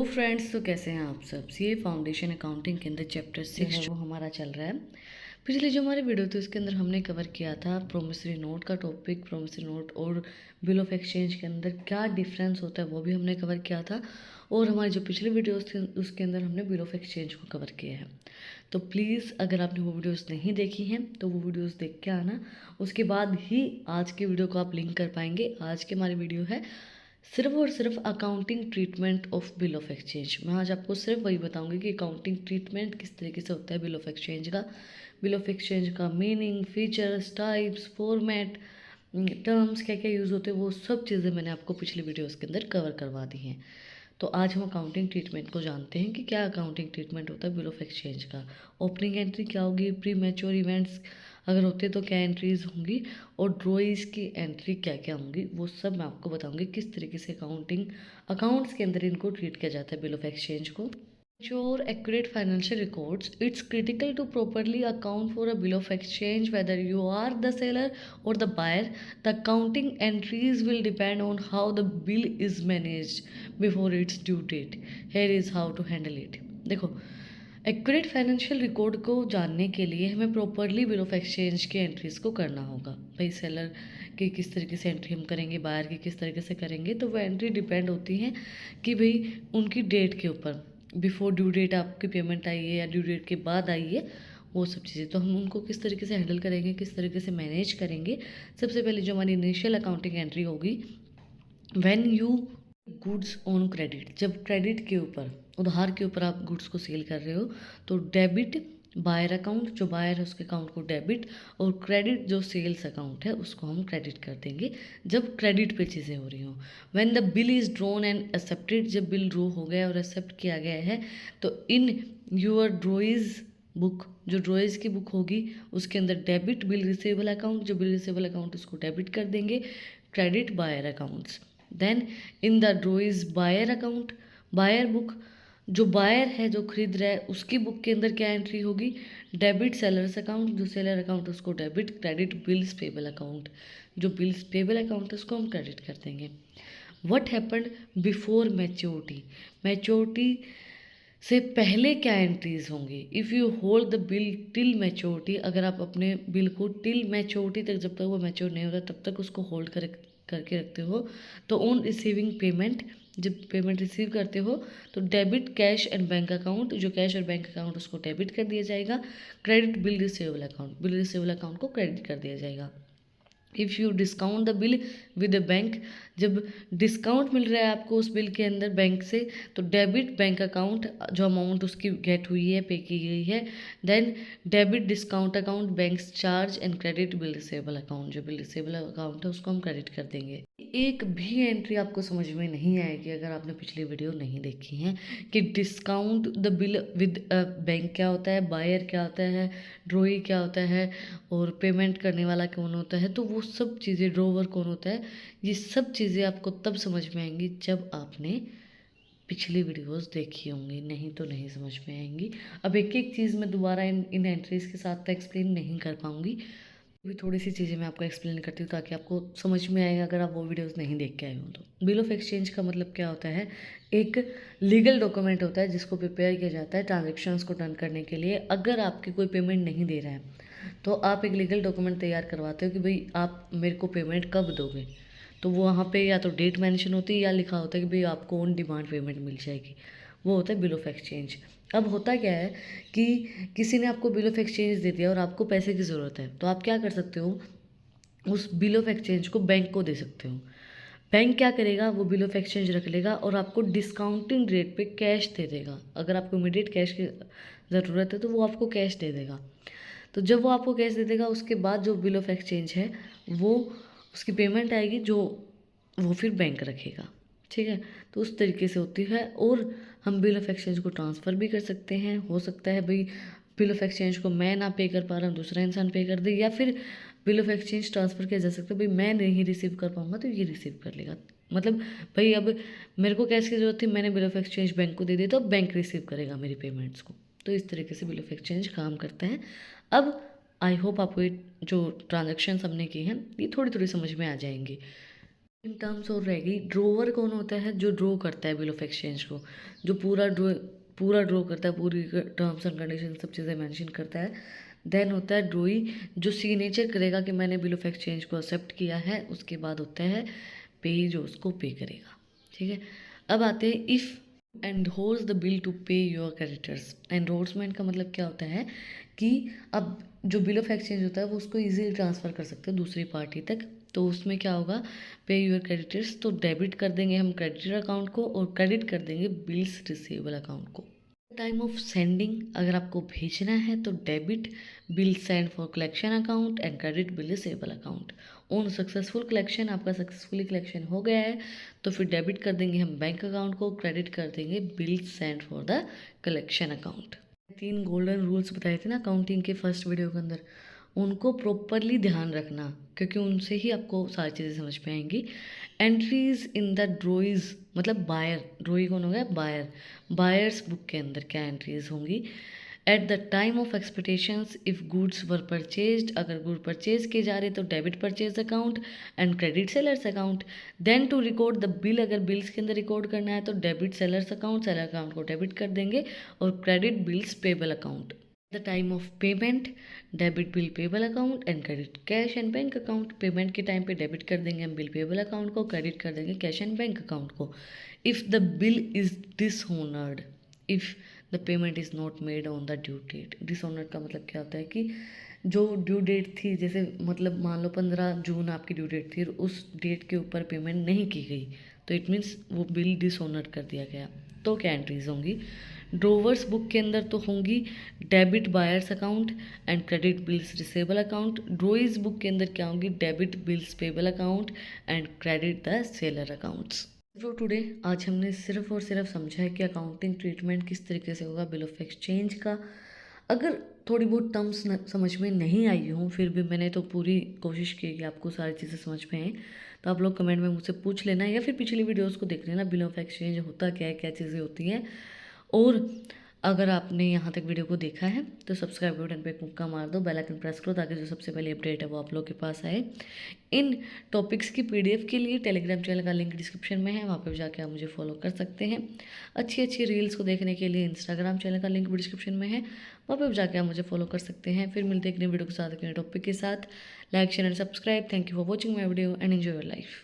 Hello friends, तो कैसे हैं आप सब। सीए फाउंडेशन अकाउंटिंग के अंदर चैप्टर 6 जो हमारा चल रहा है। पिछले जो हमारे वीडियो थे उसके अंदर हमने कवर किया था प्रोमिसरी नोट का टॉपिक। प्रोमिसरी नोट और बिल ऑफ एक्सचेंज के अंदर क्या डिफरेंस होता है वो भी हमने कवर किया था। और हमारे जो पिछले वीडियोस थे उसके अंदर हमने बिल ऑफ एक्सचेंज को कवर किया है। तो प्लीज़ अगर आपने वो वीडियोस नहीं देखी हैं तो वो वीडियोस देख के आना। उसके बाद ही आज के वीडियो को आप लिंक कर पाएंगे। आज की हमारी वीडियो है सिर्फ और सिर्फ accounting treatment of bill of exchange. मैं आज आपको सिर्फ वही बताऊंगी कि अकाउंटिंग ट्रीटमेंट किस तरीके से होता है बिल ऑफ एक्सचेंज का। बिल ऑफ एक्सचेंज का meaning, features, types, format, terms क्या क्या यूज़ होते हैं, वो सब चीज़ें मैंने आपको पिछले वीडियोस के अंदर कवर करवा दी हैं। तो आज हम अकाउंटिंग ट्रीटमेंट को जानते हैं कि क्या अकाउंटिंग ट्रीटमेंट होता है बिल ऑफ एक्सचेंज का। ओपनिंग एंट्री क्या होगी, प्री मैच्योर इवेंट्स अगर होते तो क्या एंट्रीज होंगी, और ड्रॉइज की एंट्री क्या क्या होंगी, वो सब मैं आपको बताऊंगी किस तरीके से अकाउंट्स के अंदर इनको ट्रीट किया जाता है बिल ऑफ एक्सचेंज को। Ensure accurate financial records. It's critical to properly account for a bill of exchange whether you are the seller or the buyer. The accounting entries will depend on how the bill is managed before its due date. Here is how to handle it. देखो, accurate financial record को जानने के लिए हमें properly bill of exchange की entries को करना होगा। भाई सेलर की किस तरीके से एंट्री हम करेंगे, बायर की किस तरीके से करेंगे, तो वो एंट्री डिपेंड होती है कि भाई उनकी डेट के ऊपर, बिफोर ड्यू डेट आपकी पेमेंट आई है या ड्यू डेट के बाद आई है, वो सब चीज़ें। तो हम उनको किस तरीके से हैंडल करेंगे, किस तरीके से मैनेज करेंगे। सबसे पहले जो हमारी इनिशियल अकाउंटिंग एंट्री होगी, when you goods on credit, जब क्रेडिट के ऊपर, उधार के ऊपर आप गुड्स को सेल कर रहे हो, तो डेबिट बायर अकाउंट, जो बायर है उसके अकाउंट को डेबिट, और क्रेडिट जो सेल्स अकाउंट है उसको हम क्रेडिट कर देंगे जब क्रेडिट पे चीज़ें हो रही हों। When the bill is drawn and accepted, जब बिल ड्रॉ हो गया और एक्सेप्ट किया गया है, तो इन योर ड्रॉइज बुक, जो ड्रॉइज की बुक होगी उसके अंदर डेबिट बिल रिसेबल अकाउंट, जो बिल रिसेबल अकाउंट उसको डेबिट कर देंगे, credit buyer accounts. Then in the drawee's buyer account, buyer book, जो बायर है जो खरीद रहा है उसकी बुक के अंदर क्या एंट्री होगी, डेबिट सेलर्स अकाउंट, जो सेलर अकाउंट उसको debit, credit bills payable account, जो बिल्स पेबल अकाउंट है उसको हम क्रेडिट कर देंगे। What happened before maturity, maturity से पहले क्या एंट्रीज होंगी। If you hold the bill till maturity, अगर आप अपने बिल को टिल मैच्योरिटी तक, जब तक वो मैच्योर नहीं होता तब तक उसको होल्ड करके रखते हो, तो ऑन रिसीविंग पेमेंट, जब पेमेंट रिसीव करते हो तो debit cash and bank account, जो कैश और बैंक अकाउंट उसको डेबिट कर दिया जाएगा, credit bill receivable account, bill receivable account को क्रेडिट कर दिया जाएगा। If you discount the bill with the bank, जब डिस्काउंट मिल रहा है आपको उस बिल के अंदर बैंक से, तो डेबिट बैंक अकाउंट, जो अमाउंट उसकी गेट हुई है, पे की गई है, then debit discount account, banks charge, and credit bill receivable account, जो बिल रिसेबल अकाउंट है उसको हम क्रेडिट कर देंगे। एक भी एंट्री आपको समझ में नहीं आएगी अगर आपने पिछली वीडियो नहीं देखी है कि discount the bill with bank क्या होता है, बायर क्या होता है, ड्रॉई क्या होता है, और पेमेंट करने वाला कौन होता है, तो वो सब चीज़ें, ड्रोवर कौन होता है, ये सब चीज़ें आपको तब समझ में आएंगी जब आपने पिछली वीडियोस देखी होंगी, नहीं तो नहीं समझ में आएंगी। अब एक एक चीज़ मैं दोबारा इन एंट्रीज़ के साथ एक्सप्लेन नहीं कर पाऊँगी, भी थोड़ी सी चीज़ें मैं आपको एक्सप्लेन करती हूँ ताकि आपको समझ में आएगा अगर आप वो वीडियोस नहीं देख के आए हो तो। बिल ऑफ एक्सचेंज का मतलब क्या होता है, एक लीगल डॉक्यूमेंट होता है जिसको प्रिपेयर किया जाता है ट्रांजेक्शन्स को डन करने के लिए। अगर आपकी कोई पेमेंट नहीं दे रहा है तो आप एक लीगल डॉक्यूमेंट तैयार करवाते हो कि भाई आप मेरे को पेमेंट कब दोगे, तो वो वहाँ पे या तो डेट मेंशन होती है या लिखा होता है कि भाई आपको ऑन डिमांड पेमेंट मिल जाएगी, वो होता है बिल ऑफ एक्सचेंज। अब होता क्या है कि किसी ने आपको बिल ऑफ एक्सचेंज दे दिया और आपको पैसे की ज़रूरत है, तो आप क्या कर सकते हो, उस बिल ऑफ एक्सचेंज को बैंक को दे सकते हो। बैंक क्या करेगा, वो बिल ऑफ एक्सचेंज रख लेगा और आपको डिस्काउंटिंग रेट पे कैश दे देगा। अगर आपको इमीडिएट कैश की ज़रूरत है तो वो आपको कैश दे देगा। तो जब वो आपको कैश दे देगा उसके बाद जो बिल ऑफ एक्सचेंज है वो, उसकी पेमेंट आएगी जो वो फिर बैंक रखेगा। ठीक है, तो उस तरीके से होती है। और हम बिल ऑफ एक्सचेंज को ट्रांसफ़र भी कर सकते हैं। हो सकता है भाई बिल ऑफ एक्सचेंज को मैं ना पे कर पा रहा हूँ, दूसरा इंसान पे कर दे, या फिर बिल ऑफ एक्सचेंज ट्रांसफ़र किया जा सकता है, भाई मैं नहीं रिसीव कर पाऊँगा तो ये रिसीव कर लेगा। मतलब भाई अब मेरे को कैश की ज़रूरत थी, मैंने बिल ऑफ एक्सचेंज बैंक को दे दी तो बैंक रिसीव करेगा मेरी पेमेंट्स को। तो इस तरीके से बिल ऑफ एक्सचेंज काम करता है। अब आई होप आपको ये जो ट्रांजेक्शन हमने की हैं ये थोड़ी थोड़ी समझ में आ जाएंगी। इन टर्म्स और रहेगी। ड्रोवर कौन होता है? जो ड्रॉ करता है बिल ऑफ एक्सचेंज को, जो पूरा ड्रॉ करता है, पूरी टर्म्स एंड कंडीशन सब चीज़ें मेंशन करता है। देन होता है ड्रोई, जो सिग्नेचर करेगा कि मैंने बिल ऑफ एक्सचेंज को एक्सेप्ट किया है। उसके बाद होता है पे, जो उसको पे करेगा। ठीक है, अब आते हैं if endorse the bill to pay your creditors. Endorsement का मतलब क्या होता है कि अब जो बिल ऑफ एक्सचेंज होता है वो उसको इजीली ट्रांसफ़र कर सकते हैं दूसरी पार्टी तक। तो उसमें क्या होगा, पे योर क्रेडिटर्स, तो डेबिट कर देंगे हम क्रेडिटर अकाउंट को और क्रेडिट कर देंगे बिल्स रिसीवेबल अकाउंट को। टाइम ऑफ सेंडिंग, अगर आपको भेजना है तो debit bill send for collection account and credit bill receivable account. On successful collection, आपका सक्सेसफुली कलेक्शन हो गया है तो फिर डेबिट कर देंगे हम बैंक अकाउंट को, क्रेडिट कर देंगे bill send for the collection account. 3 golden rules बताए थे ना अकाउंटिंग के फर्स्ट वीडियो के अंदर, उनको प्रॉपरली ध्यान रखना क्योंकि उनसे ही आपको सारी चीज़ें समझ में आएंगी। एंट्रीज इन द ड्रोइज, मतलब बायर, ड्रोई कौन हो गया? बायर। बायर्स बुक के अंदर क्या एंट्रीज होंगी? At the time of expectations if goods were purchased, अगर गुड परचेज किए जा रहे तो debit purchase account and credit sellers account. Then to record the bill, अगर बिल्स के अंदर रिकॉर्ड करना है तो debit sellers account, seller account को डेबिट कर देंगे, और credit bills payable account. The time of payment, debit bill payable account and credit cash and bank account. Payment के टाइम पे डेबिट कर देंगे हम बिल पेबल अकाउंट को, क्रेडिट कर देंगे कैश एंड बैंक अकाउंट को। If the bill is dishonoured, if the payment is not made on the due date. Dishonoured का मतलब क्या होता है कि जो ड्यू डेट थी, जैसे मतलब मान लो 15 जून आपकी ड्यू डेट थी और उस डेट के ऊपर पेमेंट नहीं की गई तो इट मीन्स वो बिल डिसऑनर्ड कर दिया गया। तो क्या एंट्रीज होंगी? ड्रोवर्स बुक के अंदर तो होंगी debit buyers account and credit bills receivable account. Drawee's book के अंदर क्या होंगी? Debit bills payable account and credit the seller accounts. तो टुडे आज हमने सिर्फ और सिर्फ समझा है कि अकाउंटिंग ट्रीटमेंट किस तरीके से होगा बिल ऑफ एक्सचेंज का। अगर थोड़ी बहुत टर्म्स समझ में नहीं आई हों, फिर भी मैंने तो पूरी कोशिश की कि आपको सारी चीज़ें समझ में आए, तो आप लोग कमेंट में मुझसे पूछ लेना या फिर पिछली वीडियोस को देख लेना, बिल ऑफ एक्सचेंज होता क्या है, क्या चीज़ें होती हैं। और अगर आपने यहाँ तक वीडियो को देखा है तो सब्सक्राइब बटन पे एक मुक्का मार दो, बेल आइकन प्रेस करो ताकि जो सबसे पहले अपडेट है वो आप लोग के पास आए। इन टॉपिक्स की पीडीएफ के लिए टेलीग्राम चैनल का लिंक डिस्क्रिप्शन में है, वहाँ पे जाके आप मुझे फॉलो कर सकते हैं। अच्छी अच्छी रील्स को देखने के लिए इंस्टाग्राम चैनल का लिंक भी डिस्क्रिप्शन में है, वहाँ पे जाके आप मुझे फॉलो कर सकते हैं। फिर मिलते हैं एक नई वीडियो के साथ, एक नए टॉपिक के साथ। Like share and subscribe. Thank you for watching my video and enjoy your life.